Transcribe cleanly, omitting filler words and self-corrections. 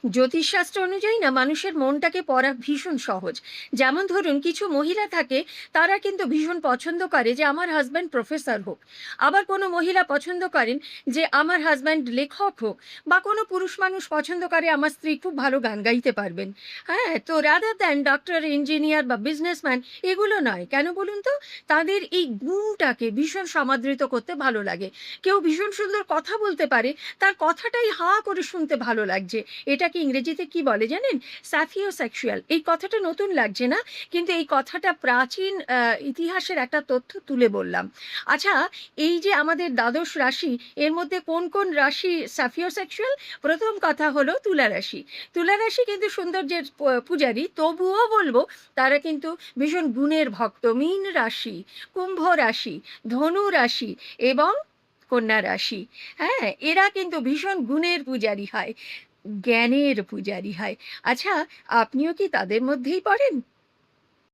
জ্যোতিষশাস্ত্র অনুযায়ী না মানুষের মনটাকে পড়া ভীষণ সহজ। যেমন ধরুন কিছু মহিলা থাকে, তারা কিন্তু ভীষণ পছন্দ করে যে আমার হাসব্যান্ড প্রফেসর হোক। আবার কোনো মহিলা পছন্দ করেন যে আমার হাসব্যান্ড লেখক হোক, বা কোনো পুরুষ মানুষ পছন্দ করে আমার স্ত্রী খুব ভালো গান গাইতে পারবেন। হ্যাঁ, তো রাদার দ্যান ডক্টর, ইঞ্জিনিয়ার বা বিজনেসম্যান, এগুলো নয়। কেন বলুন তো? তাদের এই গুণটাকে ভীষণ সমাদৃত করতে ভালো লাগে। কেউ ভীষণ সুন্দর কথা বলতে পারে, তার কথাটাই হাঁ করে শুনতে ভালো লাগছে। এটাকে ইংরেজিতে কি বলে জানেন? স্যাফিওসেক্সুয়াল। এই কথাটা নতুন লাগছে না? কিন্তু এই কথাটা প্রাচীন ইতিহাসের একটা তথ্য তুলে বললাম। আচ্ছা, এই যে আমাদের দ্বাদশ রাশি, এর মধ্যে কোন, কোন রাশি স্যাফিওসেক্সুয়াল? প্রথম কথা হলো তুলা রাশি। তুলা রাশি কিন্তু সৌন্দর্যের পূজারী, তবুও বলবো তারা কিন্তু ভীষণ গুণের ভক্ত। মীন রাশি, কুম্ভ রাশি, ধনু রাশি এবং কন্যা রাশি, হ্যাঁ? এরা কিন্তু ভীষণ গুণের পূজারী হয়। জ্ঞানের পূজারী হয়। আচ্ছা, আপনিও কি তাদের মধ্যেই পড়েন?